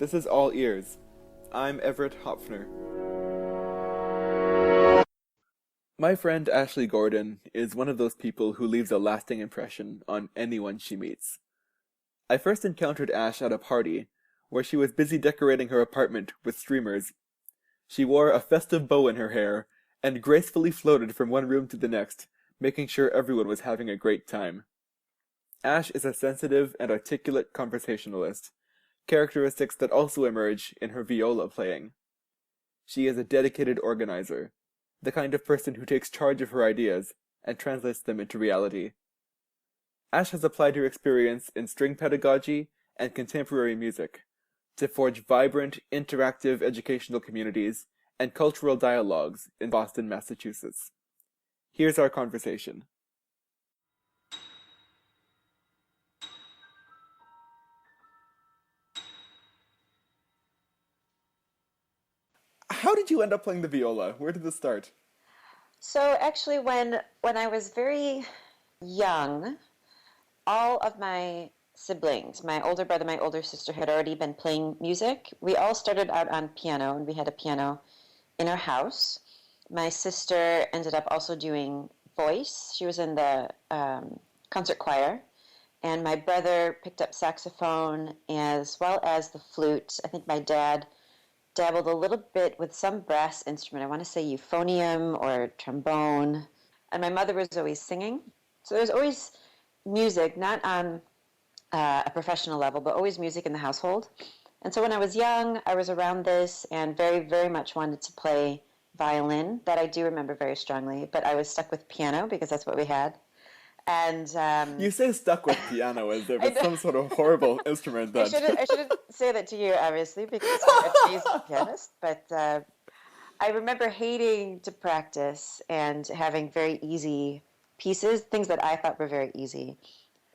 This is All Ears. I'm Everett Hopfner. My friend Ashleigh Gordon is one of those people who leaves a lasting impression on anyone she meets. I first encountered Ash at a party, where she was busy decorating her apartment with streamers. She wore a festive bow in her hair, and gracefully floated from one room to the next, making sure everyone was having a great time. Ash is a sensitive and articulate conversationalist, characteristics that also emerge in her viola playing. She is a dedicated organizer, the kind of person who takes charge of her ideas and translates them into reality. Ash has applied her experience in string pedagogy and contemporary music to forge vibrant, interactive educational communities and cultural dialogues in Boston, Massachusetts. Here's our conversation. How did you end up playing the viola? Where did this start? So actually, when I was very young, all of my siblings, my older brother, my older sister, had already been playing music. We all started out on piano, and we had a piano in our house. My sister ended up also doing voice. She was in the concert choir. And my brother picked up saxophone as well as the flute. I think my dad dabbled a little bit with some brass instrument. I want to say euphonium or trombone. And my mother was always singing. So there was always music, not on a professional level, but always music in the household. And so when I was young, I was around this and very, very much wanted to play violin. That I do remember very strongly. But I was stuck with piano because that's what we had. And You say stuck with piano as if it's some sort of horrible instrument. I shouldn't say that to you, obviously, because I'm a amazing pianist. But I remember hating to practice and having very easy pieces, things that I thought were very easy.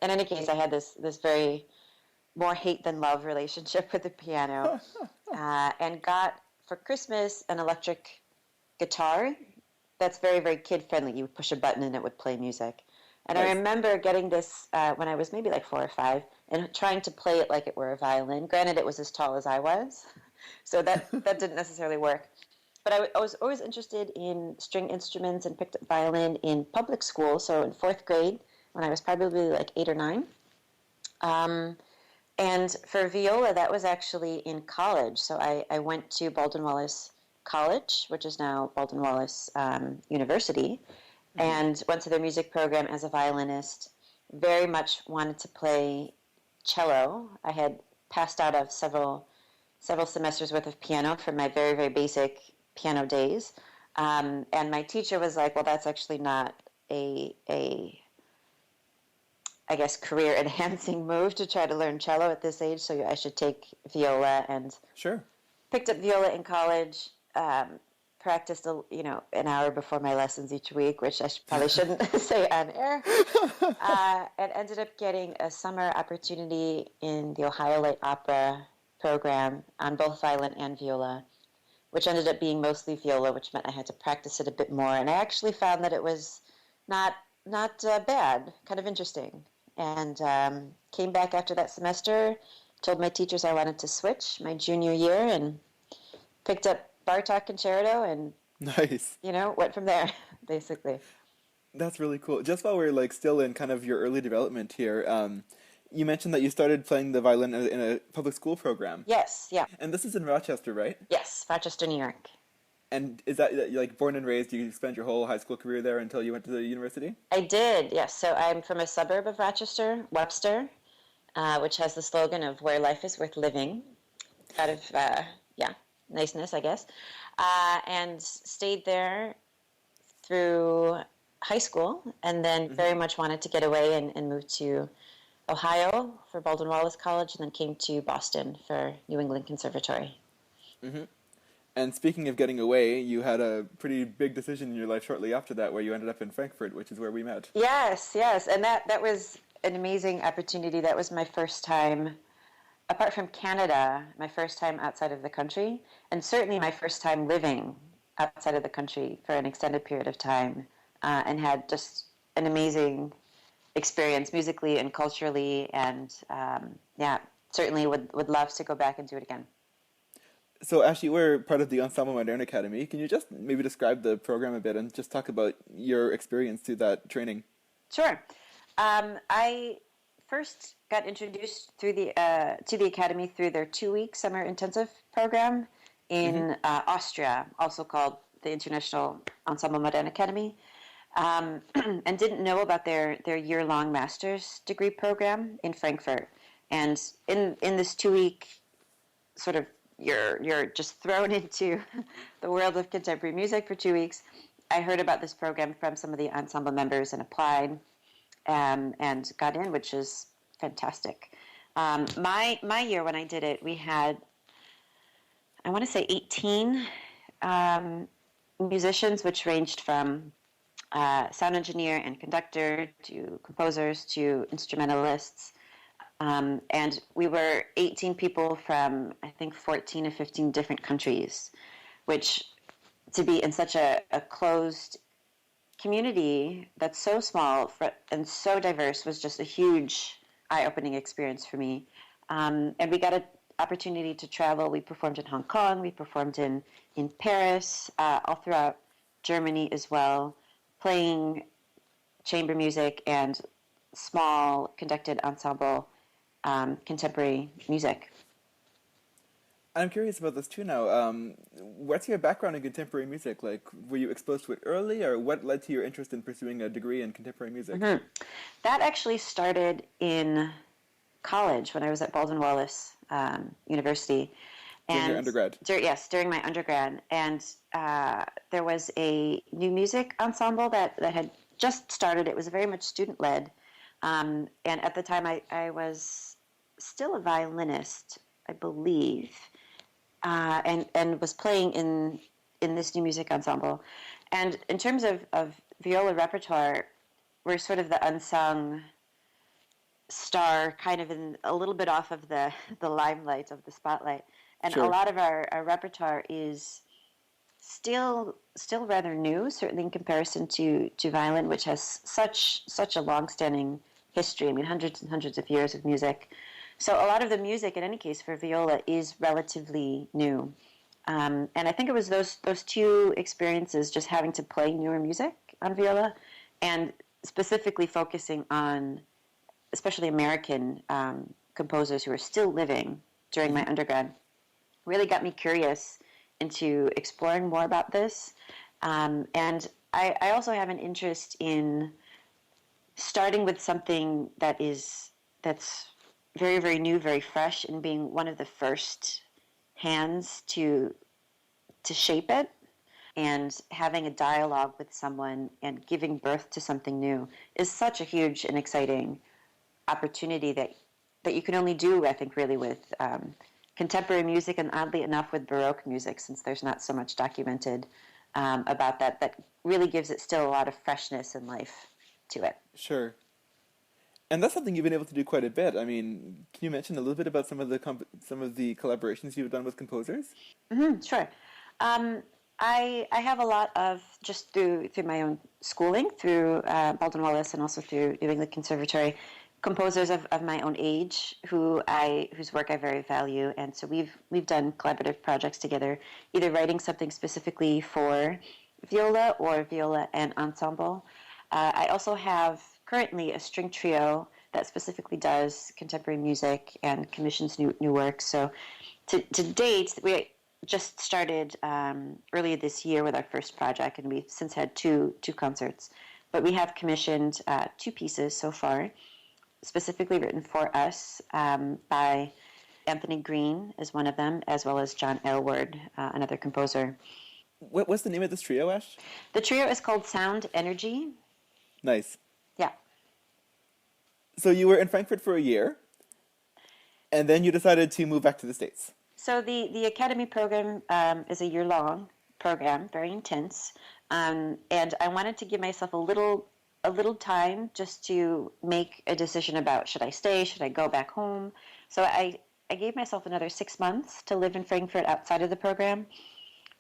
In any case, I had this very more hate than love relationship with the piano, and got for Christmas an electric guitar that's very, very kid friendly. You would push a button and it would play music. And Nice. I remember getting this when I was maybe like 4 or 5 and trying to play it like it were a violin. Granted, it was as tall as I was, so that didn't necessarily work. But I was always interested in string instruments and picked up violin in public school, so in 4th grade when I was probably like 8 or 9. And for viola, that was actually in college. So I went to Baldwin Wallace College, which is now Baldwin Wallace University, and went to their music program as a violinist. Very much wanted to play cello. I had passed out of several semesters worth of piano from my very, very basic piano days. And my teacher was like, well, that's actually not a I guess, career-enhancing move to try to learn cello at this age, so I should take viola, and Sure. picked up viola in college. Practiced an hour before my lessons each week, which I probably shouldn't say on air, and ended up getting a summer opportunity in the Ohio Light Opera program on both violin and viola, which ended up being mostly viola, which meant I had to practice it a bit more. And I actually found that it was not bad, kind of interesting. And came back after that semester, told my teachers I wanted to switch my junior year, and picked up Bartok Concerto, and Nice. went from there, basically. That's really cool. Just while we're still in kind of your early development here, you mentioned that you started playing the violin in a public school program. Yes, yeah. And this is in Rochester, right? Yes, Rochester, New York. And is that born and raised? You spent your whole high school career there until you went to the university? I did, yes. So I'm from a suburb of Rochester, Webster, which has the slogan of "Where life is worth living," out of niceness, I guess, and stayed there through high school, and then very much wanted to get away and move to Ohio for Baldwin Wallace College, and then came to Boston for New England Conservatory. Mm-hmm. And speaking of getting away, you had a pretty big decision in your life shortly after that, where you ended up in Frankfurt, which is where we met. Yes, and that was an amazing opportunity. That was my first time, apart from Canada, my first time outside of the country, and certainly my first time living outside of the country for an extended period of time, and had just an amazing experience musically and culturally, and certainly would love to go back and do it again. So, Ash, you were part of the Ensemble Modern Academy. Can you just maybe describe the program a bit and just talk about your experience through that training? Sure. I first got introduced through the to the academy through their 2-week summer intensive program Hmm. in Austria, also called the International Ensemble Modern Academy, and didn't know about their year-long master's degree program in Frankfurt. And in this 2-week sort of you're just thrown into the world of contemporary music for 2 weeks. I heard about this program from some of the ensemble members and applied, and got in, which is fantastic. My year when I did it, we had, I want to say, 18 um, musicians, which ranged from sound engineer and conductor to composers to instrumentalists. And we were 18 people from, I think, 14 or 15 different countries, which, to be in such a closed community that's so small and so diverse, was just a huge eye-opening experience for me. And we got an opportunity to travel. We performed in Hong Kong. We performed in Paris, all throughout Germany as well, playing chamber music and small conducted ensemble contemporary music. I'm curious about this too now. What's your background in contemporary music? Like, were you exposed to it early, or what led to your interest in pursuing a degree in contemporary music? Mm-hmm. That actually started in college when I was at Baldwin Wallace University. During your And undergrad? yes, during my undergrad. And there was a new music ensemble that had just started. It was very much student led. And at the time, I was still a violinist, I believe, and was playing in this new music ensemble. And in terms of viola repertoire, we're sort of the unsung star, kind of in a little bit off of the limelight of the spotlight. And a Sure. lot of our repertoire is still rather new, certainly in comparison to violin, which has such a long-standing history. I mean, hundreds and hundreds of years of music. So a lot of the music, in any case, for viola is relatively new. And I think it was those two experiences, just having to play newer music on viola, and specifically focusing on especially American composers who are still living during my Hmm. undergrad, really got me curious into exploring more about this. And I also have an interest in starting with something that's very, very new, very fresh, and being one of the first hands to shape it, and having a dialogue with someone and giving birth to something new is such a huge and exciting opportunity that you can only do, I think, really with contemporary music, and oddly enough with Baroque music, since there's not so much documented about that really gives it still a lot of freshness and life to it. Sure. And that's something you've been able to do quite a bit. I mean, can you mention a little bit about some of the collaborations you've done with composers? Sure. Um, I have a lot of, just through my own schooling, through Baldwin Wallace, and also through New England Conservatory, composers of my own age whose work I very value, and so we've done collaborative projects together, either writing something specifically for viola or viola and ensemble. I also have currently a string trio that specifically does contemporary music and commissions new work. So to date, we just started earlier this year with our first project, and we've since had two concerts. But we have commissioned 2 pieces so far, specifically written for us by Anthony Green is one of them, as well as John Aylward, another composer. What's the name of this trio, Ash? The trio is called Sound Energy. Nice. Yeah. So you were in Frankfurt for a year, and then you decided to move back to the States. So the Academy program is a year-long program, very intense, and I wanted to give myself a little time just to make a decision about, should I stay, should I go back home. So I gave myself another 6 months to live in Frankfurt outside of the program,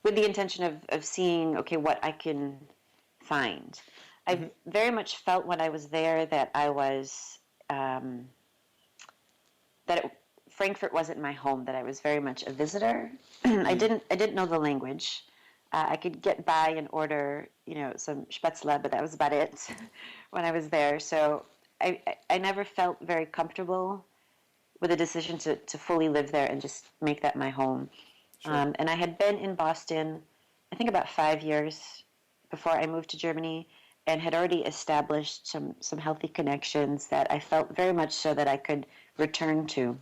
with the intention of seeing, okay, what I can find. I Hmm. very much felt when I was there that I was that it Frankfurt wasn't my home, that I was very much a visitor. I didn't know the language. I could get by and order, some spätzle, but that was about it when I was there. So I never felt very comfortable with a decision to fully live there and just make that my home. Sure. And I had been in Boston, I think about 5 years before I moved to Germany, and had already established some healthy connections that I felt very much so that I could return to.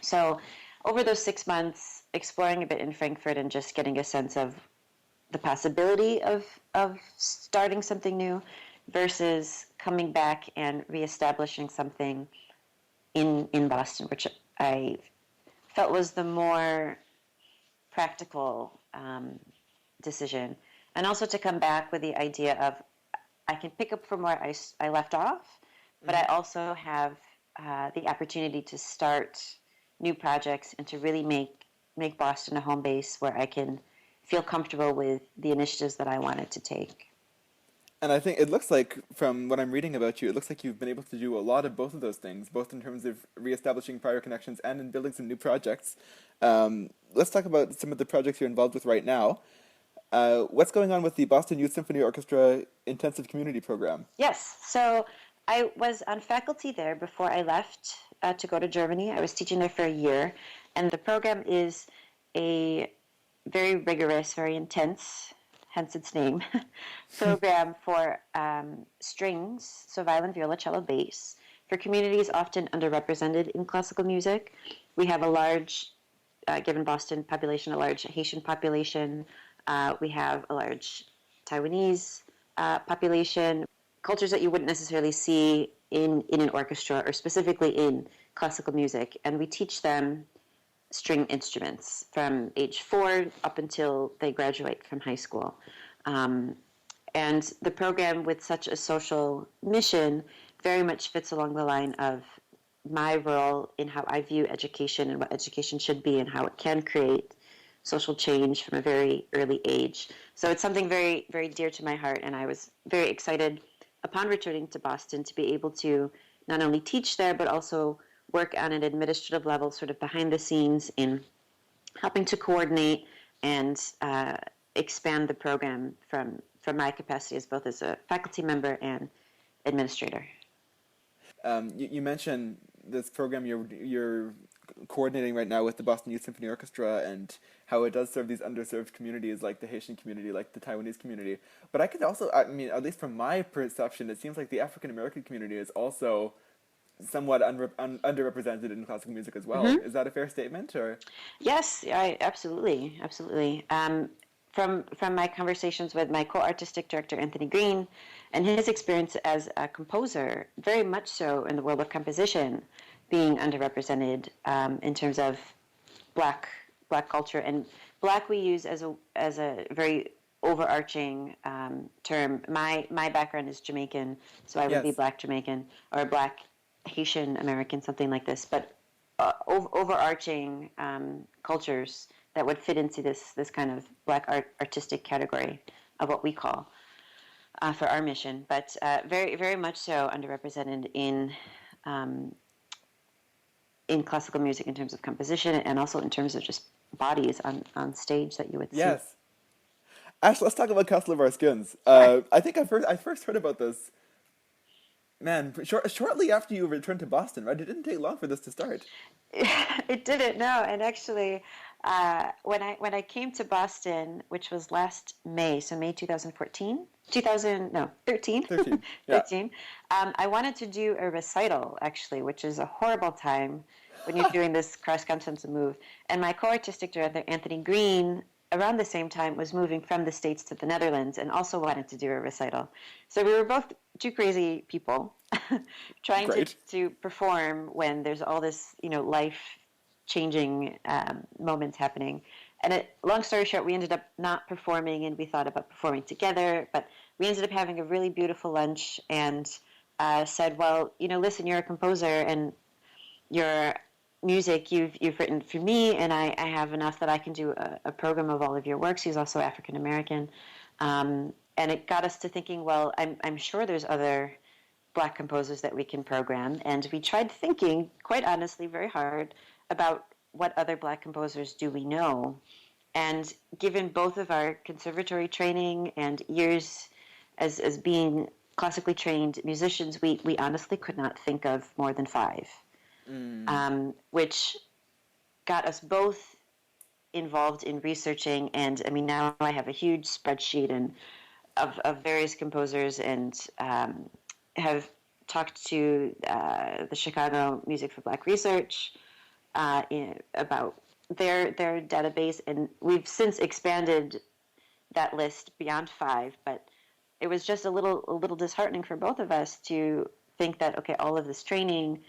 So over those 6 months, exploring a bit in Frankfurt and just getting a sense of the possibility of starting something new versus coming back and reestablishing something in Boston, which I felt was the more practical decision. And also to come back with the idea of I can pick up from where I left off, but I also have the opportunity to start new projects and to really make Boston a home base where I can feel comfortable with the initiatives that I wanted to take. And I think it looks like, from what I'm reading about you, it looks like you've been able to do a lot of both of those things, both in terms of reestablishing prior connections and in building some new projects. Let's talk about some of the projects you're involved with right now. What's going on with the Boston Youth Symphony Orchestra Intensive Community Program? Yes, so I was on faculty there before I left to go to Germany. I was teaching there for a year, and the program is a very rigorous, very intense, hence its name, program for strings, so violin, viola, cello, bass, for communities often underrepresented in classical music. We have a large, given Boston population, a large Haitian population. We have a large Taiwanese population, cultures that you wouldn't necessarily see in an orchestra or specifically in classical music. And we teach them string instruments from age 4 up until they graduate from high school. And the program, with such a social mission, very much fits along the line of my role in how I view education and what education should be and how it can create social change from a very early age. So it's something very, very dear to my heart, and I was very excited upon returning to Boston to be able to not only teach there, but also work on an administrative level, sort of behind the scenes, in helping to coordinate and expand the program from my capacity as both as a faculty member and administrator. You mentioned this program you're coordinating right now with the Boston Youth Symphony Orchestra and how it does serve these underserved communities like the Haitian community, like the Taiwanese community. But I could also, I mean, at least from my perception, it seems like the African American community is also somewhat underrepresented in classical music as well. Mm-hmm. Is that a fair statement? Or Yes, absolutely. From my conversations with my co-artistic director, Anthony Green, and his experience as a composer, very much so in the world of composition, being underrepresented in terms of black culture. And black we use as a very overarching term. My background is Jamaican, so I would be black Jamaican or black Haitian American, something like this. But overarching cultures that would fit into this kind of black artistic category of what we call for our mission, but very, very much so underrepresented in classical music in terms of composition and also in terms of just bodies on stage that you would see. yes. Ash, let's talk about Castle of Our Skins. I think I first heard about this, man, shortly after you returned to Boston, right? It didn't take long for this to start. It didn't, no. And actually, when I came to Boston, which was last May, so May 2013, 13, 13, yeah. 13, I wanted to do a recital, actually, which is a horrible time when you're doing this cross-continental move. And my co-artistic director, Anthony Green, around the same time was moving from the States to the Netherlands and also wanted to do a recital. So we were both two crazy people trying to perform when there's all this, life-changing moments happening. And long story short, we ended up not performing, and we thought about performing together, but we ended up having a really beautiful lunch and said, well, listen, you're a composer and your music you've written for me, and I have enough that I can do a program of all of your works. He's also African American. And it got us to thinking, well, I'm sure there's other black composers that we can program. And we tried thinking, quite honestly, very hard about what other Black composers do we know. And given both of our conservatory training and years as being classically trained musicians, we honestly could not think of more than five, Mm. which got us both involved in researching. And I mean, now I have a huge spreadsheet of various composers, and have talked to the Chicago Music for Black Research about their database, and we've since expanded that list beyond five. But it was just a little disheartening for both of us to think that, okay, all of this training,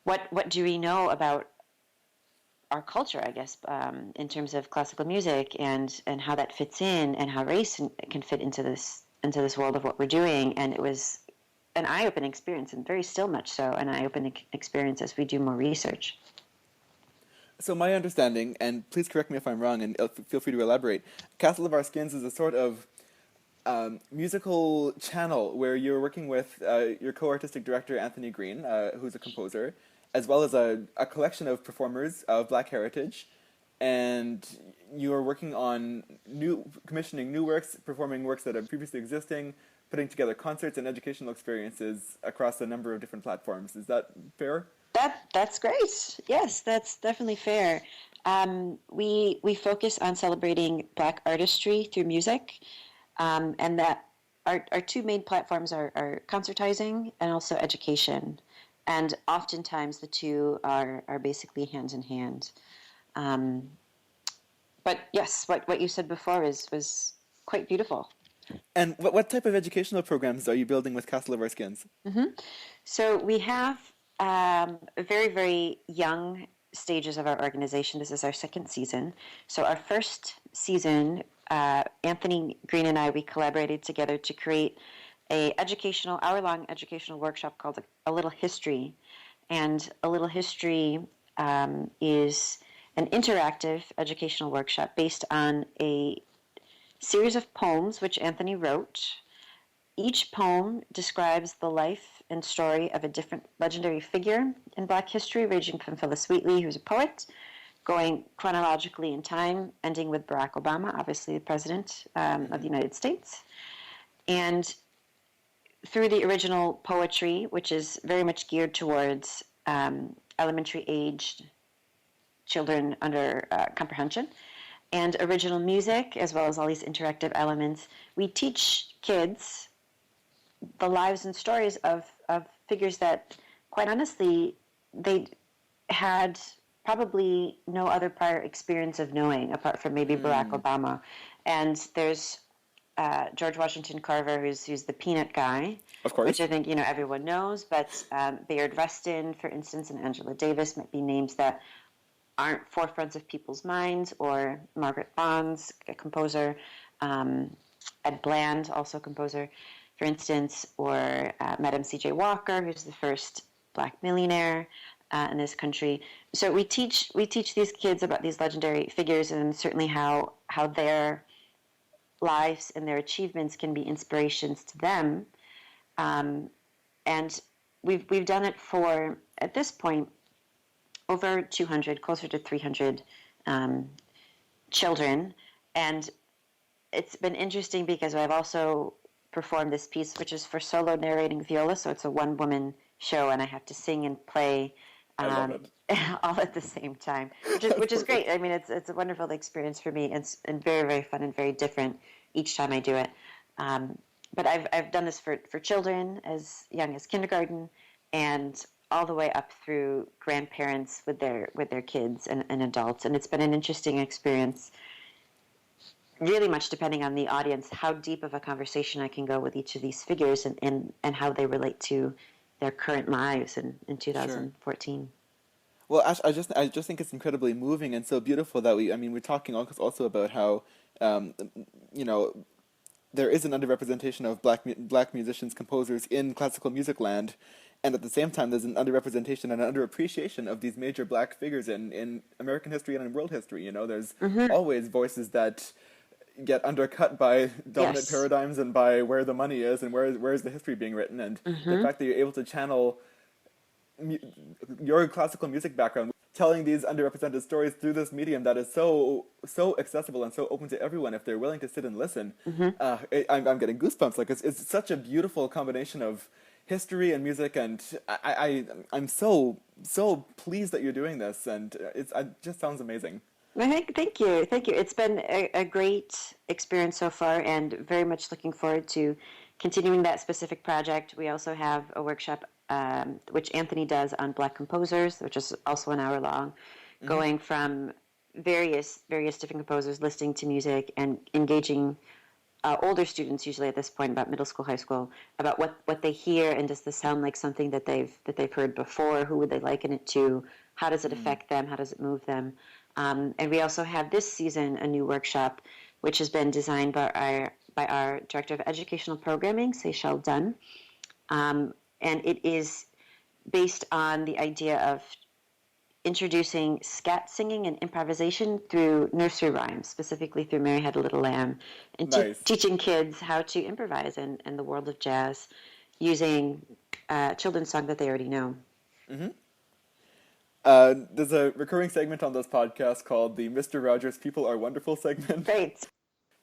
what do we know about our culture, I guess, in terms of classical music, and how that fits in, and how race can fit into this world of what we're doing. And it was an eye-opening experience, and very still much so an eye-opening experience as we do more research. So my understanding, and please correct me if I'm wrong, and feel free to elaborate, Castle of Our Skins is a sort of musical channel where you're working with your co-artistic director, Anthony Green, who's a composer, as well as a collection of performers of Black heritage, and you're working on commissioning new works, performing works that are previously existing, putting together concerts and educational experiences across a number of different platforms. Is that fair? That's great. Yes, that's definitely fair. We focus on celebrating Black artistry through music, and that our two main platforms are concertizing and also education. And oftentimes the two are basically hand in hand. But yes, what you said before was quite beautiful. And what type of educational programs are you building with Castle of Our Skins? So we have very, very young stages of our organization. This is our second season. So our first season, Anthony Green and we collaborated together to create hour-long educational workshop called A Little History. And A Little History is an interactive educational workshop based on a series of poems which Anthony wrote. Each poem describes the life and story of a different legendary figure in Black history, ranging from Phyllis Wheatley, who's a poet, going chronologically in time, ending with Barack Obama, obviously the President of the United States. And through the original poetry, which is very much geared towards elementary-aged children under comprehension, and original music, as well as all these interactive elements, we teach kids the lives and stories of figures that, quite honestly, they had probably no other prior experience of knowing, apart from maybe Barack Obama. And there's George Washington Carver, who's the peanut guy, Of course. which I think everyone knows. But Bayard Rustin, for instance, and Angela Davis might be names that aren't forefronts of people's minds, or Margaret Bonds, a composer, Ed Bland, also a composer, for instance, or Madam C.J. Walker, who's the first Black millionaire in this country. So we teach these kids about these legendary figures, and certainly how their lives and their achievements can be inspirations to them. And we've done it for, at this point, over 200, closer to 300 children. And it's been interesting because I've also performed this piece, which is for solo narrating viola. So it's a one-woman show, and I have to sing and play all at the same time, which is great. I mean, it's a wonderful experience for me, and very, very fun and very different each time I do it. But I've done this for children as young as kindergarten, and all the way up through grandparents with their kids and adults. And it's been an interesting experience, really much depending on the audience, how deep of a conversation I can go with each of these figures, and how they relate to their current lives in 2014. Sure. Well, Ash, I just think it's incredibly moving and so beautiful that we're talking also about how, there is an underrepresentation of black musicians, composers in classical music land, and at the same time, there's an underrepresentation and an underappreciation of these major Black figures in American history and in world history. There's always voices that get undercut by dominant paradigms and by where the money is and where is the history being written. And the fact that you're able to channel mu- your classical music background, telling these underrepresented stories through this medium that is so accessible and so open to everyone if they're willing to sit and listen. I'm getting goosebumps. Like it's such a beautiful combination of history and music, and I'm so pleased that you're doing this, and it just sounds amazing. Thank you. Thank you. It's been a great experience so far, and very much looking forward to continuing that specific project. We also have a workshop, which Anthony does on Black composers, which is also an hour long, going from various different composers, listening to music and engaging older students, usually at this point, about middle school, high school, about what they hear, and does this sound like something that they've heard before? Who would they liken it to? How does it affect them? How does it move them? And we also have this season a new workshop, which has been designed by our Director of Educational Programming, Seychelle Dunn. And it is based on the idea of introducing scat singing and improvisation through nursery rhymes, specifically through Mary Had a Little Lamb, and Nice. teaching kids how to improvise in the world of jazz using children's song that they already know. There's a recurring segment on this podcast called the Mr. Rogers People Are Wonderful segment. Great.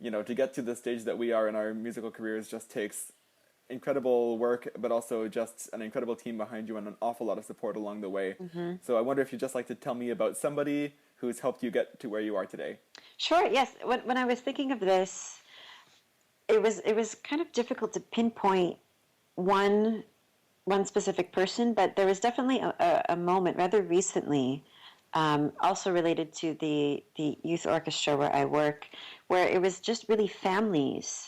To get to the stage that we are in our musical careers just takes incredible work, but also just an incredible team behind you and an awful lot of support along the way. So I wonder if you'd just like to tell me about somebody who's helped you get to where you are today. Sure, yes. When I was thinking of this, it was kind of difficult to pinpoint one specific person, but there was definitely a moment rather recently, also related to the youth orchestra where I work, where it was just really families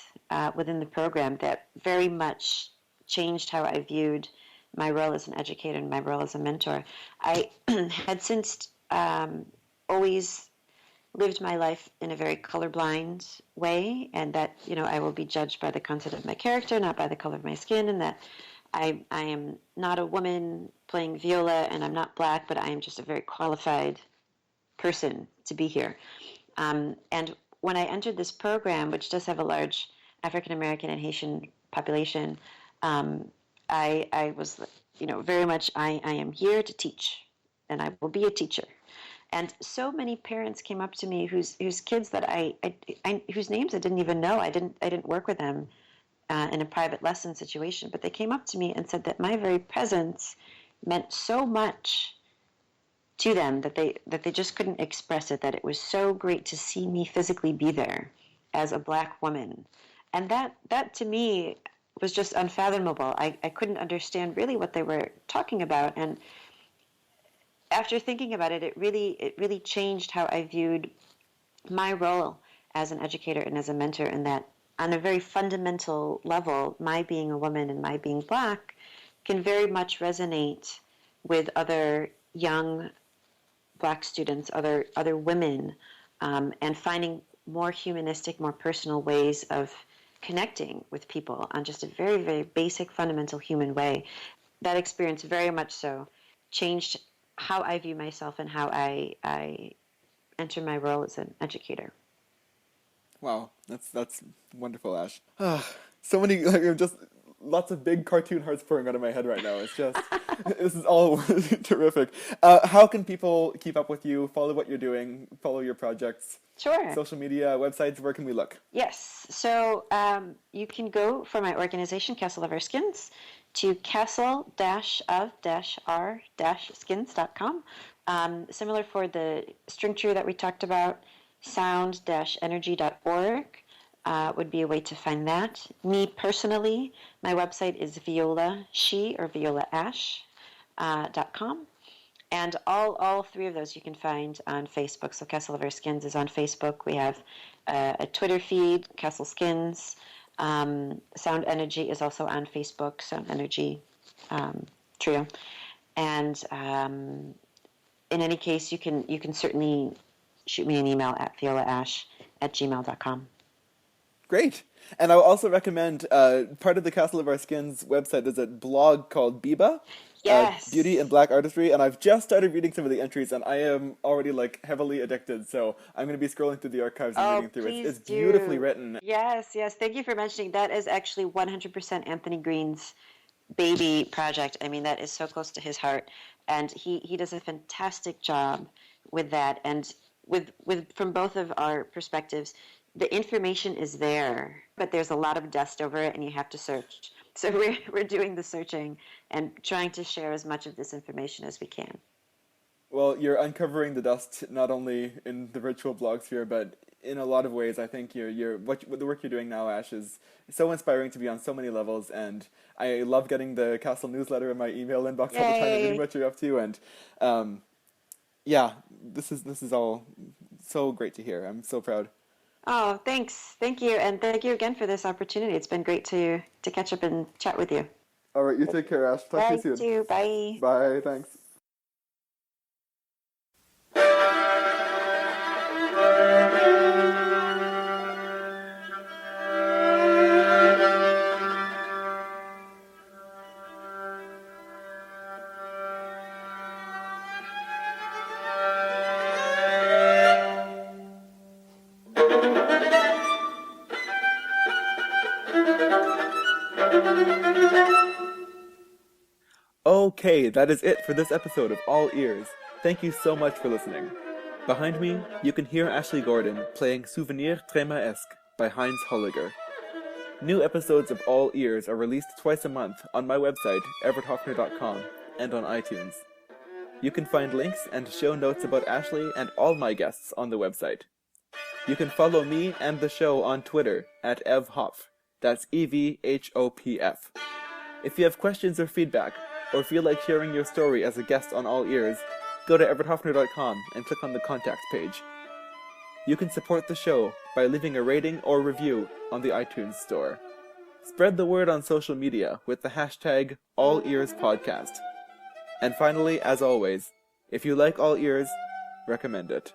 within the program that very much changed how I viewed my role as an educator and my role as a mentor. I had since always lived my life in a very colorblind way, and that I will be judged by the content of my character, not by the color of my skin, and that I am not a woman playing viola, and I'm not Black, but I am just a very qualified person to be here. And when I entered this program, which does have a large African American and Haitian population, I was, very much I am here to teach, and I will be a teacher. And so many parents came up to me whose kids that I whose names I didn't even know. I didn't work with them in a private lesson situation, but they came up to me and said that my very presence meant so much to them that they just couldn't express it, that it was so great to see me physically be there as a Black woman. And that to me was just unfathomable. I couldn't understand really what they were talking about. And after thinking about it, it really changed how I viewed my role as an educator and as a mentor, in that on a very fundamental level, my being a woman and my being Black can very much resonate with other young Black students, other women, and finding more humanistic, more personal ways of connecting with people on just a very, very basic, fundamental human way. That experience very much so changed how I view myself and how I enter my role as an educator. Wow, that's wonderful, Ash. So many, just lots of big cartoon hearts pouring out of my head right now. It's just, this is all terrific. How can people keep up with you, follow what you're doing, follow your projects? Sure. Social media, websites, where can we look? Yes. So you can go for my organization, Castle of Our Skins, to castle-of-r-skins.com. Similar for the string trio that we talked about, sound-energy.org would be a way to find that. Me personally, my website is violaash.com. And all three of those you can find on Facebook. So Castle of Our Skins is on Facebook. We have a Twitter feed, Castle Skins. Sound Energy is also on Facebook, Sound Energy Trio. And in any case, you can certainly shoot me an email at violaash@gmail.com. Great. And I will also recommend part of the Castle of Our Skins website is a blog called Beba. Yes. Beauty and Black Artistry, and I've just started reading some of the entries, and I am already heavily addicted. So I'm going to be scrolling through the archives and reading through it. It's beautifully written. Yes. Thank you for mentioning that. Is actually 100% Anthony Green's baby project. I mean, that is so close to his heart, and he does a fantastic job with that. And with from both of our perspectives, the information is there, but there's a lot of dust over it, and you have to search. So we're doing the searching and trying to share as much of this information as we can. Well, you're uncovering the dust not only in the virtual blog sphere, but in a lot of ways. I think the work you're doing now, Ash, is so inspiring to me on so many levels, and I love getting the Castle newsletter in my email inbox all the time and reading what you're up to. And yeah, this is all so great to hear. I'm so proud. Oh, thanks. Thank you. And thank you again for this opportunity. It's been great to catch up and chat with you. All right, you take care, Ash. Talk to you soon. Too. Bye. Bye, thanks. Okay, that is it for this episode of All Ears. Thank you so much for listening. Behind me, you can hear Ashleigh Gordon playing Souvenir Trémaesque by Heinz Holliger. New episodes of All Ears are released twice a month on my website, everetthopfner.com, and on iTunes. You can find links and show notes about Ashleigh and all my guests on the website. You can follow me and the show on Twitter at evhopf. That's EVHOPF. If you have questions or feedback, or feel like sharing your story as a guest on All Ears, go to everetthopfner.com and click on the contact page. You can support the show by leaving a rating or review on the iTunes store. Spread the word on social media with the hashtag AllEarsPodcast. And finally, as always, if you like All Ears, recommend it.